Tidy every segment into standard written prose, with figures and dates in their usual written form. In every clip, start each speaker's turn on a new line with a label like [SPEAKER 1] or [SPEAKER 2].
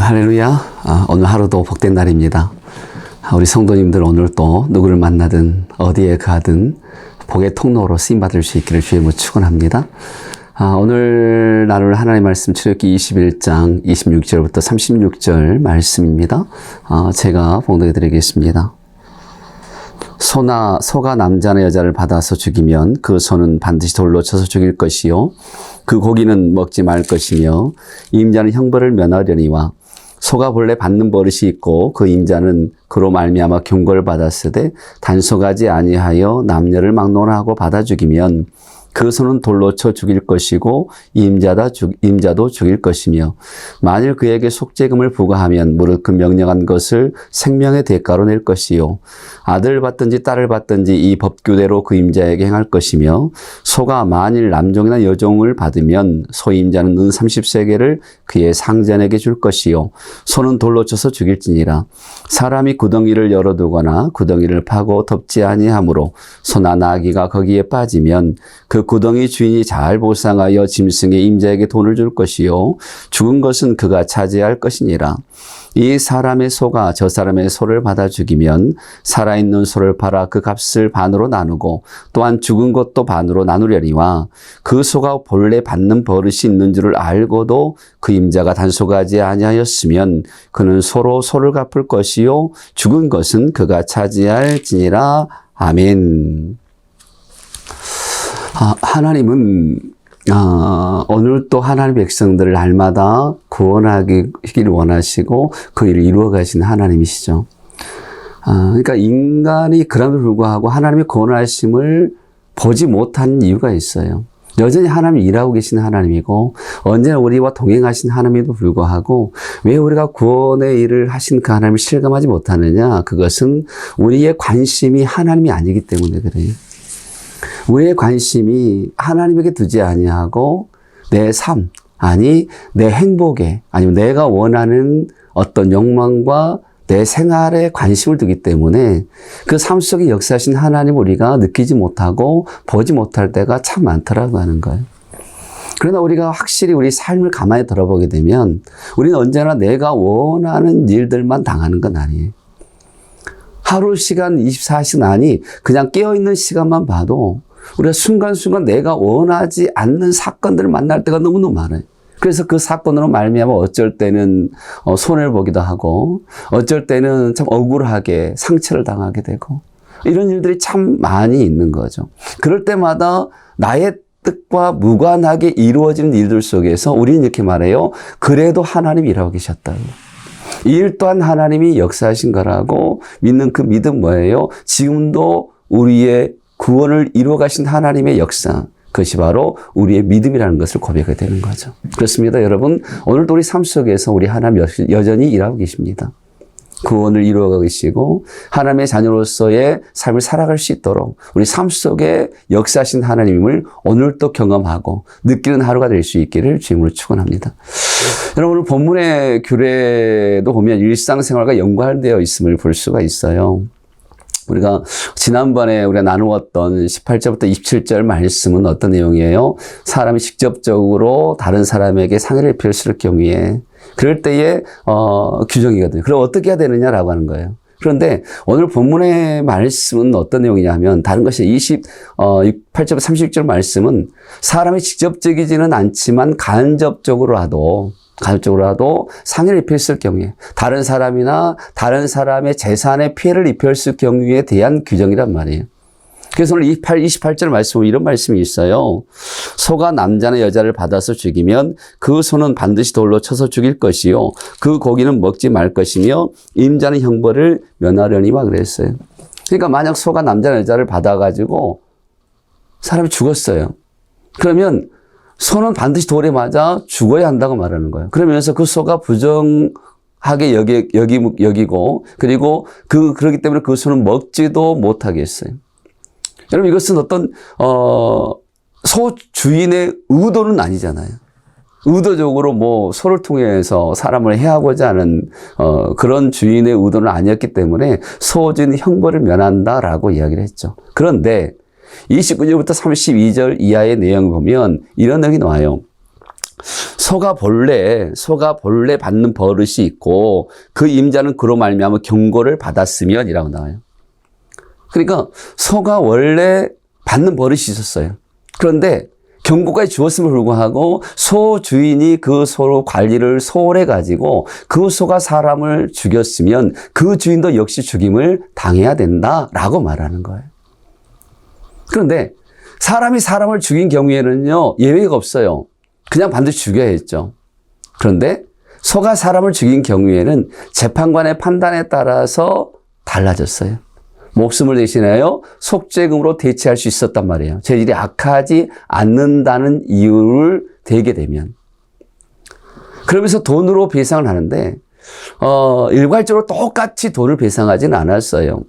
[SPEAKER 1] 할렐루야. 오늘 하루도 복된 날입니다. 우리 성도님들 오늘 또 누구를 만나든 어디에 가든 복의 통로로 쓰임받을 수 있기를 주님으로 축원합니다. 오늘 나눌 하나님의 말씀 출애굽기 21장 26절부터 36절 말씀입니다. 제가 봉독해 드리겠습니다. 소가 남자나 여자를 받아서 죽이면 그 소는 반드시 돌로 쳐서 죽일 것이요 그 고기는 먹지 말 것이며 임자는 형벌을 면하려니와 소가 본래 받는 버릇이 있고 그 임자는 그로 말미암아 경고를 받았으되 단속하지 아니하여 남녀를 막론하고 받아 죽이면 그 소는 돌로 쳐 죽일 것이고 임자도 죽일 것이며 만일 그에게 속죄금을 부과하면 무릇 그 명령한 것을 생명의 대가로 낼 것이요 아들 받든지 딸을 받든지 이 법규대로 그 임자에게 행할 것이며 소가 만일 남종이나 여종을 받으면 소 임자는 은 30세겔을 그의 상전에게 줄 것이요 소는 돌로 쳐서 죽일지니라. 사람이 구덩이를 열어두거나 구덩이를 파고 덮지 아니하므로 소나 나귀가 거기에 빠지면 그 구덩이 주인이 잘 보상하여 짐승의 임자에게 돈을 줄 것이요 죽은 것은 그가 차지할 것이니라. 이 사람의 소가 저 사람의 소를 받아 죽이면 살아있는 소를 팔아 그 값을 반으로 나누고 또한 죽은 것도 반으로 나누려니와 그 소가 본래 받는 버릇이 있는 줄을 알고도 그 임자가 단속하지 아니하였으면 그는 소로 소를 갚을 것이요 죽은 것은 그가 차지할지니라. 아멘. 하나님은 오늘 또 하나님의 백성들을 날마다 구원하기를 원하시고 그 일을 이루어 가시는 하나님이시죠. 그러니까 인간이 그럼에도 불구하고 하나님의 구원하심을 보지 못하는 이유가 있어요. 여전히 하나님이 일하고 계시는 하나님이고 언제나 우리와 동행하신 하나님에도 불구하고 왜 우리가 구원의 일을 하신 그 하나님을 실감하지 못하느냐? 그것은 우리의 관심이 하나님이 아니기 때문에 그래요. 우리의 관심이 하나님에게 두지 아니하고 내 삶, 아니 내 행복에, 아니면 내가 원하는 어떤 욕망과 내 생활에 관심을 두기 때문에 그 삶 속에 역사하신 하나님을 우리가 느끼지 못하고 보지 못할 때가 참 많더라고 하는 거예요. 그러나 우리가 확실히 우리 삶을 가만히 돌아보게 되면 우리는 언제나 내가 원하는 일들만 당하는 건 아니에요. 하루 시간 24시간 아니 그냥 깨어있는 시간만 봐도 우리가 순간순간 내가 원하지 않는 사건들을 만날 때가 너무너무 많아요. 그래서 그 사건으로 말미암아 어쩔 때는 손해를 보기도 하고 어쩔 때는 참 억울하게 상처를 당하게 되고 이런 일들이 참 많이 있는 거죠. 그럴 때마다 나의 뜻과 무관하게 이루어지는 일들 속에서 우리는 이렇게 말해요. 그래도 하나님이 일하고 계셨다고. 이 일 또한 하나님이 역사하신 거라고 믿는 그 믿음 뭐예요? 지금도 우리의 구원을 이루어 가신 하나님의 역사, 그것이 바로 우리의 믿음이라는 것을 고백하게 되는 거죠. 그렇습니다, 여러분. 오늘도 우리 삶 속에서 우리 하나님 여전히 일하고 계십니다. 구원을 이루어 계시고 하나님의 자녀로서의 삶을 살아갈 수 있도록 우리 삶 속에 역사하신 하나님을 오늘도 경험하고 느끼는 하루가 될 수 있기를 주님으로 축원합니다. 여러분, 오늘 본문의 규례도 보면 일상생활과 연관되어 있음을 볼 수가 있어요. 우리가 지난번에 우리가 나누었던 18절부터 27절 말씀은 어떤 내용이에요? 사람이 직접적으로 다른 사람에게 상해를 입힐 경우에 그럴 때의 규정이거든요. 그럼 어떻게 해야 되느냐라고 하는 거예요. 그런데 오늘 본문의 말씀은 어떤 내용이냐 하면 다른 것이 28절부터 36절 말씀은 사람이 직접적이지는 않지만 간접적으로라도 상해를 입혔을 경우에 다른 사람이나 다른 사람의 재산에 피해를 입혔을 경우에 대한 규정이란 말이에요. 그래서 오늘 28절 말씀은 이런 말씀이 있어요. 소가 남자나 여자를 받아서 죽이면 그 소는 반드시 돌로 쳐서 죽일 것이요 그 고기는 먹지 말 것이며 임자는 형벌을 면하려니와 그랬어요. 그러니까 만약 소가 남자나 여자를 받아가지고 사람이 죽었어요. 그러면 소는 반드시 돌에 맞아 죽어야 한다고 말하는 거예요. 그러면서 그 소가 부정하게 여기고 그리고 그렇기 때문에 그 소는 먹지도 못하겠어요. 여러분, 이것은 어떤 소 주인의 의도는 아니잖아요. 의도적으로 뭐 소를 통해서 사람을 해하고자 하는 그런 주인의 의도는 아니었기 때문에 소 주인의 형벌을 면한다라고 이야기를 했죠. 그런데 29절부터 32절 이하의 내용을 보면 이런 내용이 나와요. 소가 본래 받는 버릇이 있고 그 임자는 그로 말미암아 경고를 받았으면이라고 나와요. 그러니까 소가 원래 받는 버릇이 있었어요. 그런데 경고까지 주었음을 불구하고 소 주인이 그 소 관리를 소홀해 가지고 그 소가 사람을 죽였으면 그 주인도 역시 죽임을 당해야 된다라고 말하는 거예요. 그런데 사람이 사람을 죽인 경우에는요, 예외가 없어요. 그냥 반드시 죽여야 했죠. 그런데 소가 사람을 죽인 경우에는 재판관의 판단에 따라서 달라졌어요. 목숨을 대신하여 속죄금으로 대체할 수 있었단 말이에요. 죄질이 악하지 않는다는 이유를 대게 되면. 그러면서 돈으로 배상을 하는데 일괄적으로 똑같이 돈을 배상하지는 않았어요.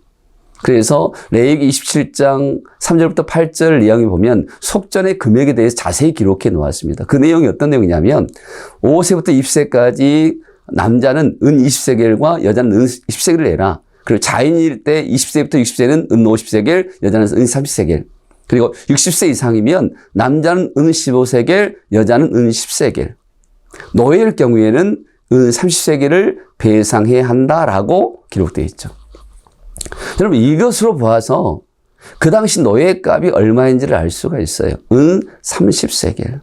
[SPEAKER 1] 그래서 레위기 27장 3절부터 8절 내용에 보면 속전의 금액에 대해서 자세히 기록해 놓았습니다. 그 내용이 어떤 내용이냐면 5세부터 20세까지 남자는 은 20세겔과 여자는 은 10세겔을 내라. 그리고 자인일 때 20세부터 60세는 은 50세겔, 여자는 은 30세겔. 그리고 60세 이상이면 남자는 은 15세겔, 여자는 은 10세겔. 노예일 경우에는 은 30세겔을 배상해야 한다라고 기록되어 있죠. 여러분, 이것으로 보아서 그 당시 노예 값이 얼마인지를 알 수가 있어요. 은 30세겔.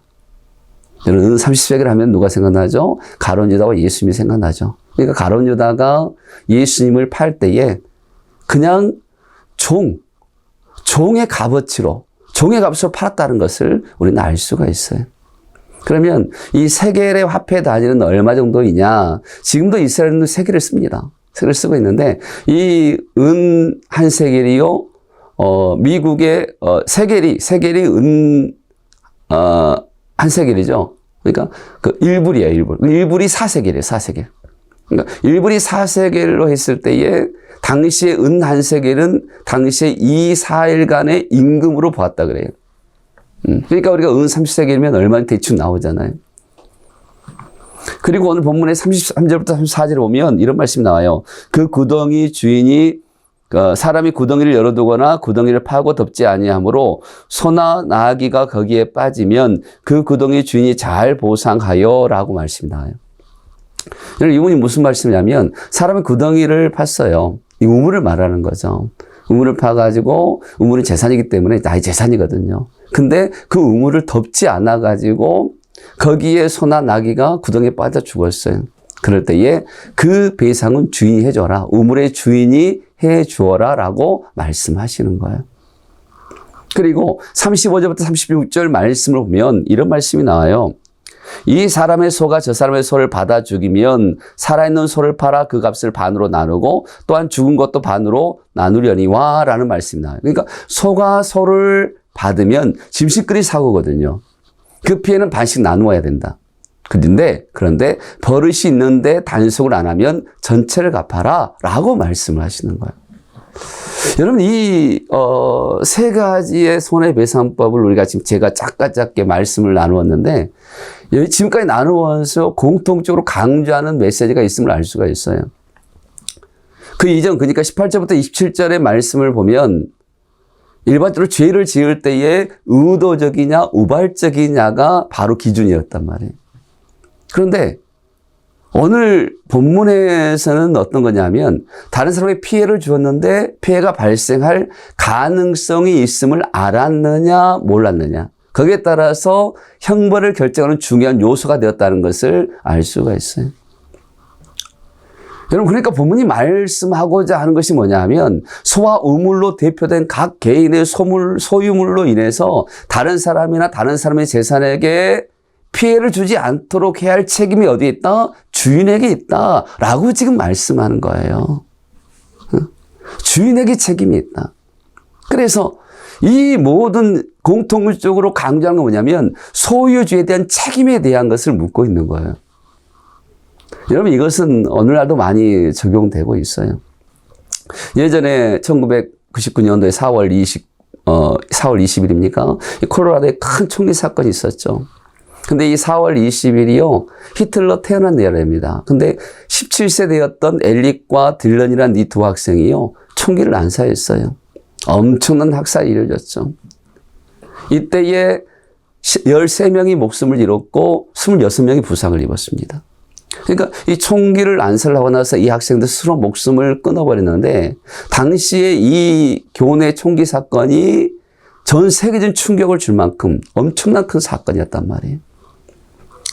[SPEAKER 1] 여러분, 은 30세겔 하면 누가 생각나죠? 가룟 유다와 예수님이 생각나죠. 그러니까 가룟 유다가 예수님을 팔 때에 그냥 종의 값어치로, 종의 값으로 팔았다는 것을 우리는 알 수가 있어요. 그러면 이 세겔의 화폐 단위는 얼마 정도이냐? 지금도 이스라엘은 세겔을 씁니다. 세겔을 쓰고 있는데 이 은 한 세겔이요, 미국의 세겔이 은 한 세겔이죠. 그러니까 그 1불이에요, 1불. 1불이 4세겔이에요, 4세겔. 그러니까 1불이 4세겔로 했을 때에 당시에 은 한 세겔은 당시에 2, 4일간의 임금으로 보았다 그래요. 그러니까 우리가 은 30세겔이면 얼마나 대충 나오잖아요. 그리고 오늘 본문의 33절부터 34절에 보면 이런 말씀이 나와요. 그 구덩이 주인이 사람이 구덩이를 열어두거나 구덩이를 파고 덮지 아니하므로 소나 나귀가 거기에 빠지면 그 구덩이 주인이 잘 보상하여 라고 말씀이 나와요. 이 부분이 무슨 말씀이냐면 사람이 구덩이를 팠어요. 이 우물을 말하는 거죠. 우물을 파가지고 우물은 재산이기 때문에 나의 재산이거든요. 근데 그 우물을 덮지 않아가지고 거기에 소나 나귀가 구덩이에 빠져 죽었어요. 그럴 때에 그 배상은 주인이 해줘라. 우물의 주인이 해주어라 라고 말씀하시는 거예요. 그리고 35절부터 36절 말씀을 보면 이런 말씀이 나와요. 이 사람의 소가 저 사람의 소를 받아 죽이면 살아있는 소를 팔아 그 값을 반으로 나누고 또한 죽은 것도 반으로 나누려니와 라는 말씀이 나와요. 그러니까 소가 소를 받으면 짐승끼리 사고거든요. 그 피해는 반씩 나누어야 된다. 그런데 버릇이 있는데 단속을 안 하면 전체를 갚아라 라고 말씀을 하시는 거예요. 여러분, 이 세 가지의 손해배상법을 우리가 지금 제가 작게 말씀을 나누었는데 지금까지 나누어서 공통적으로 강조하는 메시지가 있음을 알 수가 있어요. 그 이전, 그러니까 18절부터 27절의 말씀을 보면 일반적으로 죄를 지을 때에 의도적이냐 우발적이냐가 바로 기준이었단 말이에요. 그런데 오늘 본문에서는 어떤 거냐면 다른 사람에게 피해를 주었는데 피해가 발생할 가능성이 있음을 알았느냐 몰랐느냐, 거기에 따라서 형벌을 결정하는 중요한 요소가 되었다는 것을 알 수가 있어요. 여러분, 그러니까 본문이 말씀하고자 하는 것이 뭐냐 하면 소와 우물로 대표된 각 개인의 소유물로 인해서 다른 사람이나 다른 사람의 재산에게 피해를 주지 않도록 해야 할 책임이 어디에 있다? 주인에게 있다 라고 지금 말씀하는 거예요. 주인에게 책임이 있다. 그래서 이 모든 공통적으로 강조하는 건 뭐냐면 소유주에 대한 책임에 대한 것을 묻고 있는 거예요. 여러분, 이것은 오늘날도 많이 적용되고 있어요. 예전에 1999년도에 4월 20일입니까? 콜로라도에 큰 총기 사건이 있었죠. 근데 이 4월 20일이요, 히틀러 태어난 날입니다. 근데 17세 되었던 엘릭과 딜런이라는 이 두 학생이요, 총기를 난사했어요. 엄청난 학살이 이루어졌죠. 이때에 13명이 목숨을 잃었고 26명이 부상을 입었습니다. 그러니까 이 총기를 안설하고 나서 이 학생들 스스로 목숨을 끊어버렸는데 당시에 이 교내 총기 사건이 전 세계적인 충격을 줄 만큼 엄청난 큰 사건이었단 말이에요.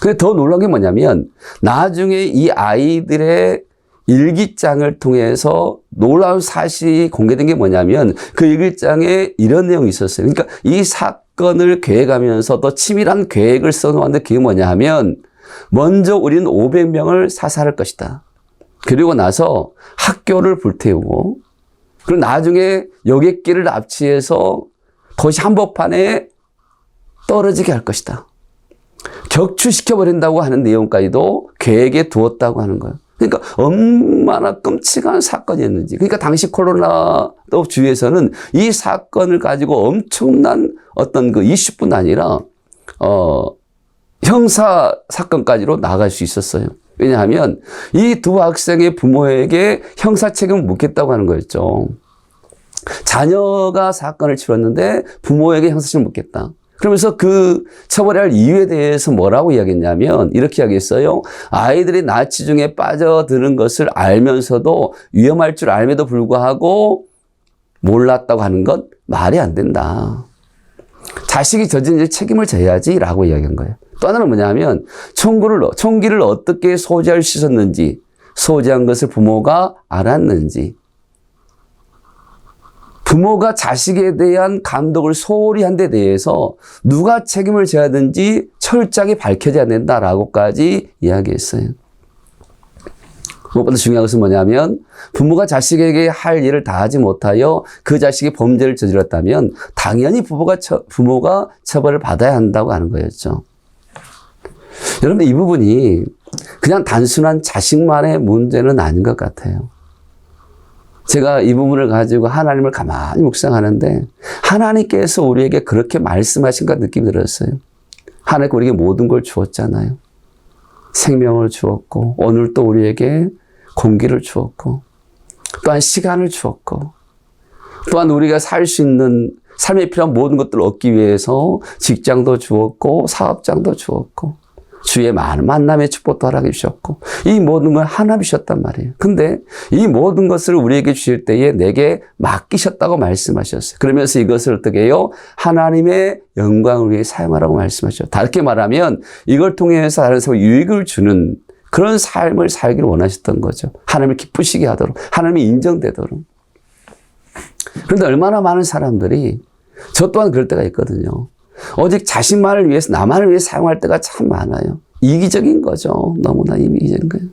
[SPEAKER 1] 근데 더 놀라운 게 뭐냐면 나중에 이 아이들의 일기장을 통해서 놀라운 사실이 공개된 게 뭐냐면 그 일기장에 이런 내용이 있었어요. 그러니까 이 사건을 계획하면서도 치밀한 계획을 써놓았는데 그게 뭐냐 하면 먼저 우리는 500명을 사살할 것이다. 그리고 나서 학교를 불태우고 그리고 나중에 여객기를 납치해서 도시 한복판에 떨어지게 할 것이다. 격추시켜버린다고 하는 내용까지도 계획에 두었다고 하는 거예요. 그러니까 얼마나 끔찍한 사건이었는지. 그러니까 당시 콜로라도 주에서는 이 사건을 가지고 엄청난 어떤 그 이슈뿐 아니라 형사 사건까지로 나갈 수 있었어요. 왜냐하면 이 두 학생의 부모에게 형사 책임을 묻겠다고 하는 거였죠. 자녀가 사건을 치렀는데 부모에게 형사 책임을 묻겠다. 그러면서 그 처벌해야 할 이유에 대해서 뭐라고 이야기했냐면 이렇게 이야기했어요. 아이들이 나치 중에 빠져드는 것을 알면서도 위험할 줄 알면도 불구하고 몰랐다고 하는 건 말이 안 된다. 자식이 저지른 일 책임을 져야지 라고 이야기한 거예요. 또 하나는 뭐냐면 총기를 어떻게 소지할 수 있었는지 소지한 것을 부모가 알았는지 부모가 자식에 대한 감독을 소홀히 한 데 대해서 누가 책임을 져야 되는지 철저하게 밝혀져야 된다라고까지 이야기했어요. 무엇보다 중요한 것은 뭐냐면 부모가 자식에게 할 일을 다 하지 못하여 그 자식이 범죄를 저질렀다면 당연히 부모가 처벌을 받아야 한다고 하는 거였죠. 여러분 이 부분이 그냥 단순한 자식만의 문제는 아닌 것 같아요. 제가 이 부분을 가지고 하나님을 가만히 묵상하는데 하나님께서 우리에게 그렇게 말씀하신 것 느낌이 들었어요. 하나님께 우리에게 모든 걸 주었잖아요. 생명을 주었고 오늘 또 우리에게 공기를 주었고 또한 시간을 주었고 또한 우리가 살 수 있는 삶에 필요한 모든 것들을 얻기 위해서 직장도 주었고 사업장도 주었고 주의 많은 만남의 축복도 허락해 주셨고 이 모든 걸 하나님 주셨단 말이에요. 근데 이 모든 것을 우리에게 주실 때에 내게 맡기셨다고 말씀하셨어요. 그러면서 이것을 어떻게 해요? 하나님의 영광을 위해 사용하라고 말씀하셨죠. 다르게 말하면 이걸 통해서 다른 사람에게 유익을 주는 그런 삶을 살기를 원하셨던 거죠. 하나님을 기쁘시게 하도록 하나님이 인정되도록. 그런데 얼마나 많은 사람들이 저 또한 그럴 때가 있거든요. 오직 자신만을 위해서 나만을 위해 사용할 때가 참 많아요. 이기적인 거죠. 너무나 이기적인 거예요.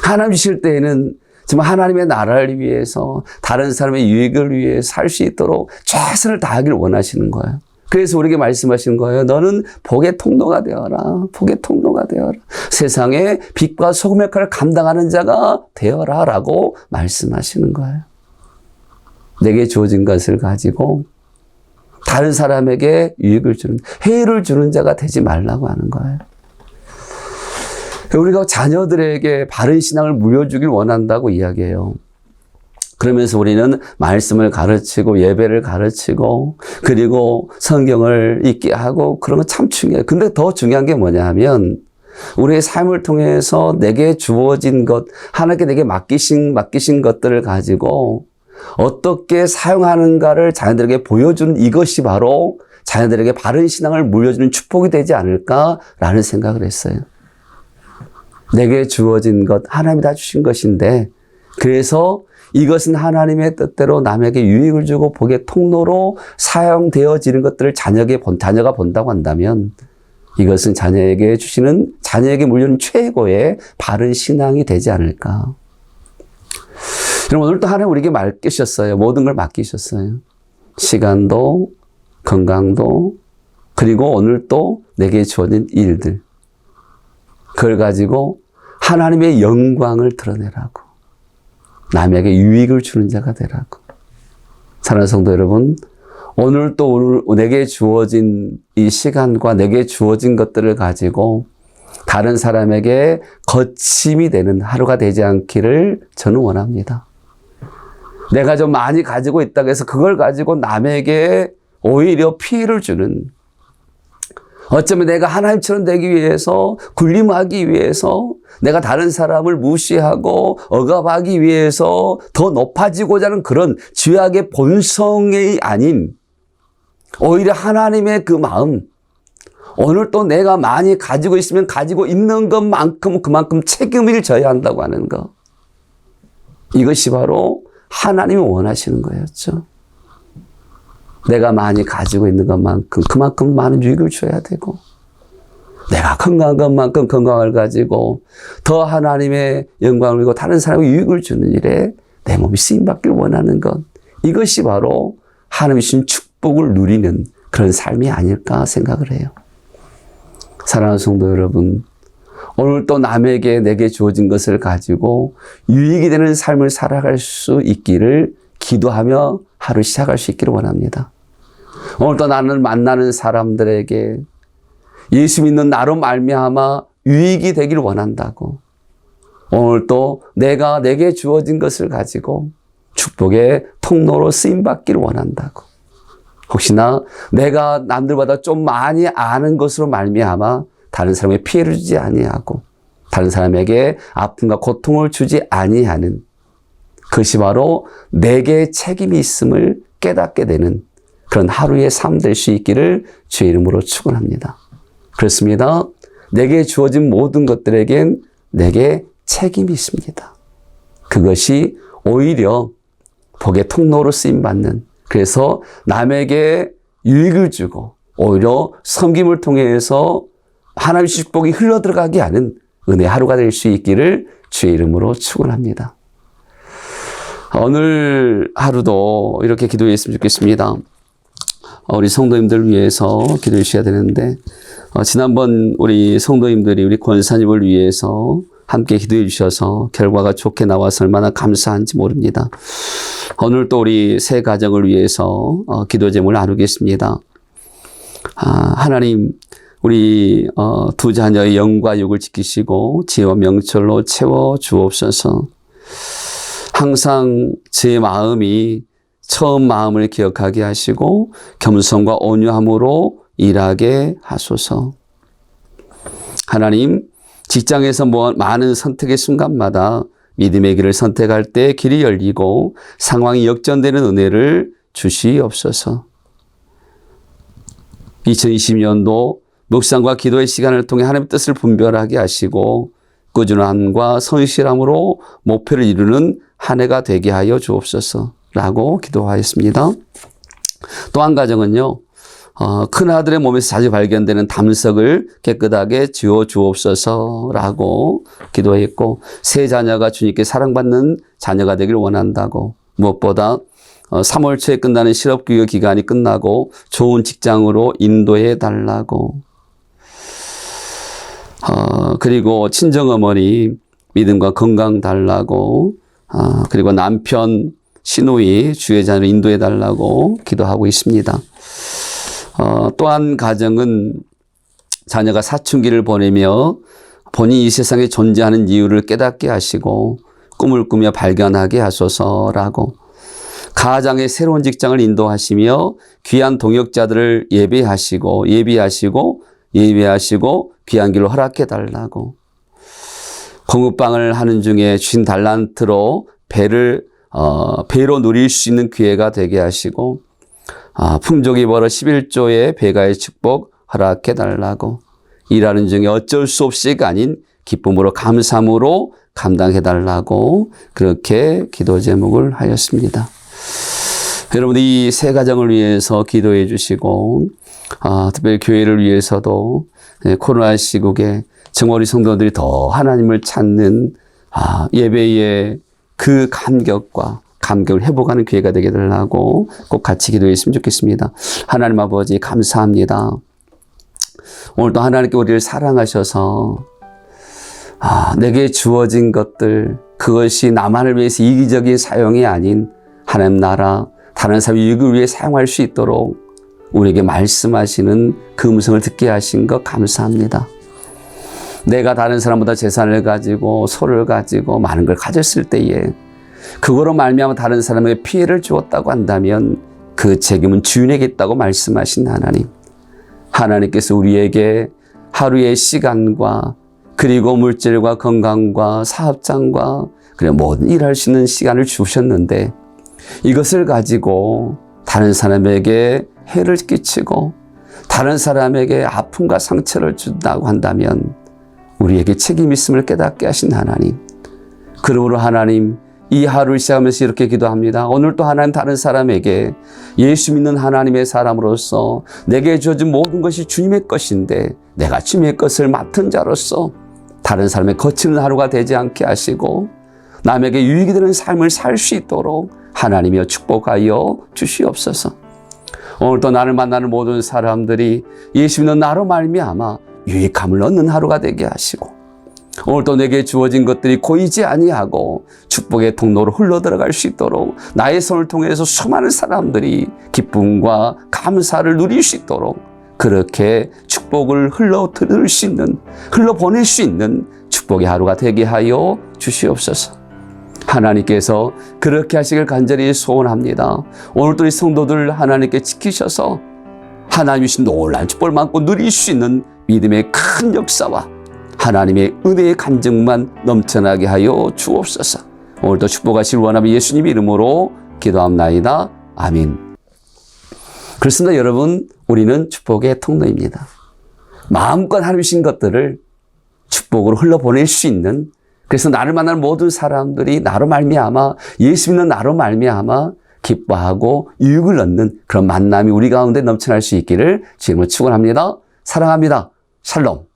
[SPEAKER 1] 하나님 주실 때에는 정말 하나님의 나라를 위해서 다른 사람의 유익을 위해 살 수 있도록 최선을 다하기를 원하시는 거예요. 그래서 우리에게 말씀하시는 거예요. 너는 복의 통로가 되어라. 복의 통로가 되어라. 세상에 빛과 소금의 역할을 감당하는 자가 되어라 라고 말씀하시는 거예요. 내게 주어진 것을 가지고 다른 사람에게 유익을 주는, 해를 주는 자가 되지 말라고 하는 거예요. 우리가 자녀들에게 바른 신앙을 물려주길 원한다고 이야기해요. 그러면서 우리는 말씀을 가르치고 예배를 가르치고 그리고 성경을 읽게 하고 그런 건 참 중요해요. 근데 더 중요한 게 뭐냐 하면 우리의 삶을 통해서 내게 주어진 것, 하나님께 내게 맡기신 것들을 가지고 어떻게 사용하는가를 자녀들에게 보여주는 이것이 바로 자녀들에게 바른 신앙을 물려주는 축복이 되지 않을까라는 생각을 했어요. 내게 주어진 것, 하나님이 다 주신 것인데 그래서 이것은 하나님의 뜻대로 남에게 유익을 주고 복의 통로로 사용되어지는 것들을 자녀가 본다고 한다면 이것은 자녀에게 물려주는 최고의 바른 신앙이 되지 않을까. 여러분 오늘 또 하나님 우리에게 맡기셨어요. 모든 걸 맡기셨어요. 시간도 건강도 그리고 오늘 또 내게 주어진 일들. 그걸 가지고 하나님의 영광을 드러내라고. 남에게 유익을 주는 자가 되라고. 사랑하는 성도 여러분, 오늘 또 내게 주어진 이 시간과 내게 주어진 것들을 가지고 다른 사람에게 거침이 되는 하루가 되지 않기를 저는 원합니다. 내가 좀 많이 가지고 있다고 해서 그걸 가지고 남에게 오히려 피해를 주는, 어쩌면 내가 하나님처럼 되기 위해서, 군림하기 위해서, 내가 다른 사람을 무시하고 억압하기 위해서 더 높아지고자 하는 그런 죄악의 본성이 아닌, 오히려 하나님의 그 마음, 오늘 또 내가 많이 가지고 있으면 가지고 있는 것만큼 그만큼 책임을 져야 한다고 하는 것. 이것이 바로 하나님이 원하시는 거였죠. 내가 많이 가지고 있는 것만큼 그만큼 많은 유익을 줘야 되고, 내가 건강한 것만큼 건강을 가지고 더 하나님의 영광을 누리고 다른 사람에게 유익을 주는 일에 내 몸이 쓰임받기를 원하는 것. 이것이 바로 하나님이 주신 축복을 누리는 그런 삶이 아닐까 생각을 해요. 사랑하는 성도 여러분, 오늘 또 남에게 내게 주어진 것을 가지고 유익이 되는 삶을 살아갈 수 있기를 기도하며 하루 시작할 수 있기를 원합니다. 오늘 또 나는 만나는 사람들에게 예수 믿는 나로 말미암아 유익이 되기를 원한다고, 오늘 또 내가 내게 주어진 것을 가지고 축복의 통로로 쓰임받기를 원한다고, 혹시나 내가 남들보다 좀 많이 아는 것으로 말미암아 다른 사람에게 피해를 주지 아니하고 다른 사람에게 아픔과 고통을 주지 아니하는, 그것이 바로 내게 책임이 있음을 깨닫게 되는 그런 하루의 삶 될 수 있기를 주의 이름으로 축원합니다. 그렇습니다. 내게 주어진 모든 것들에겐 내게 책임이 있습니다. 그것이 오히려 복의 통로로 쓰임받는, 그래서 남에게 유익을 주고 오히려 섬김을 통해서 하나님의 축복이 흘러들어가게 하는 은혜의 하루가 될 수 있기를 주의 이름으로 축원합니다. 오늘 하루도 이렇게 기도했으면 좋겠습니다. 우리 성도님들 위해서 기도해 주셔야 되는데, 지난번 우리 성도님들이 우리 권사님을 위해서 함께 기도해 주셔서 결과가 좋게 나와서 얼마나 감사한지 모릅니다. 오늘 또 우리 새 가정을 위해서 기도 제목을 나누겠습니다. 하나님, 우리 두 자녀의 영과 육을 지키시고 지혜와 명철로 채워 주옵소서. 항상 제 마음이 처음 마음을 기억하게 하시고 겸손과 온유함으로 일하게 하소서. 하나님, 직장에서 많은 선택의 순간마다 믿음의 길을 선택할 때 길이 열리고 상황이 역전되는 은혜를 주시옵소서. 2020년도 묵상과 기도의 시간을 통해 하나님의 뜻을 분별하게 하시고 꾸준함과 성실함으로 목표를 이루는 한 해가 되게 하여 주옵소서 라고 기도하였습니다. 또 한 가정은요, 큰 아들의 몸에서 자주 발견되는 담석을 깨끗하게 지워 주옵소서라고 기도했고, 세 자녀가 주님께 사랑받는 자녀가 되길 원한다고, 무엇보다 3월 초에 끝나는 실업교육 기간이 끝나고 좋은 직장으로 인도해 달라고, 그리고 친정어머니 믿음과 건강 달라고, 그리고 남편 시누이 주의 자녀를 인도해 달라고 기도하고 있습니다. 또한 가정은 자녀가 사춘기를 보내며 본인이 이 세상에 존재하는 이유를 깨닫게 하시고 꿈을 꾸며 발견하게 하소서라고, 가장의 새로운 직장을 인도하시며 귀한 동역자들을 예비하시고 귀한 길로 허락해 달라고, 공급방을 하는 중에 주신 달란트로 배로 누릴 수 있는 기회가 되게 하시고, 풍족이 벌어 11조의 배가의 축복 허락해 달라고, 일하는 중에 어쩔 수 없이가 아닌 기쁨으로 감사함으로 감당해 달라고 그렇게 기도 제목을 하였습니다. 여러분, 이 세 가정을 위해서 기도해 주시고, 특별히 교회를 위해서도 코로나 시국에 정말 우리 성도들이 더 하나님을 찾는 예배의 그 감격을 회복하는 기회가 되게 되려고 꼭 같이 기도했으면 좋겠습니다. 하나님 아버지, 감사합니다. 오늘도 하나님께 우리를 사랑하셔서 내게 주어진 것들, 그것이 나만을 위해서 이기적인 사용이 아닌 하나님 나라, 다른 사람의 유익을 위해 사용할 수 있도록 우리에게 말씀하시는 그 음성을 듣게 하신 것 감사합니다. 내가 다른 사람보다 재산을 가지고 소를 가지고 많은 걸 가졌을 때에 그거로 말미암아 다른 사람에게 피해를 주었다고 한다면 그 책임은 주인에게 있다고 말씀하신 하나님. 하나님께서 우리에게 하루의 시간과 그리고 물질과 건강과 사업장과 그리고 모든 일할 수 있는 시간을 주셨는데 이것을 가지고 다른 사람에게 해를 끼치고 다른 사람에게 아픔과 상처를 준다고 한다면 우리에게 책임이 있음을 깨닫게 하신 하나님. 그러므로 하나님, 이 하루를 시작하면서 이렇게 기도합니다. 오늘도 하나님 다른 사람에게 예수 믿는 하나님의 사람으로서 내게 주어진 모든 것이 주님의 것인데 내가 주님의 것을 맡은 자로서 다른 사람의 거치는 하루가 되지 않게 하시고 남에게 유익이 되는 삶을 살 수 있도록 하나님이여 축복하여 주시옵소서. 오늘도 나를 만나는 모든 사람들이 예수 믿는 나로 말미암아 유익함을 얻는 하루가 되게 하시고 오늘도 내게 주어진 것들이 고이지 아니하고 축복의 통로로 흘러들어갈 수 있도록 나의 손을 통해서 수많은 사람들이 기쁨과 감사를 누릴 수 있도록 그렇게 축복을 흘러들을 수 있는, 흘러보낼 수 있는 축복의 하루가 되게 하여 주시옵소서. 하나님께서 그렇게 하시길 간절히 소원합니다. 오늘도 이 성도들 하나님께 지키셔서 하나님 주신 놀라운 축복을 많고 누릴 수 있는 믿음의 큰 역사와 하나님의 은혜의 간증만 넘쳐나게 하여 주옵소서. 오늘도 축복하시길 원하며 예수님 이름으로 기도합나이다. 아멘. 그렇습니다. 여러분, 우리는 축복의 통로입니다. 마음껏 하나님 주신 것들을 축복으로 흘러보낼 수 있는, 그래서 나를 만나는 모든 사람들이 나로 말미암아 예수 믿는 나로 말미암아 기뻐하고 유익을 얻는 그런 만남이 우리 가운데 넘쳐날 수 있기를 지금으로 축원합니다. 사랑합니다. 샬롬.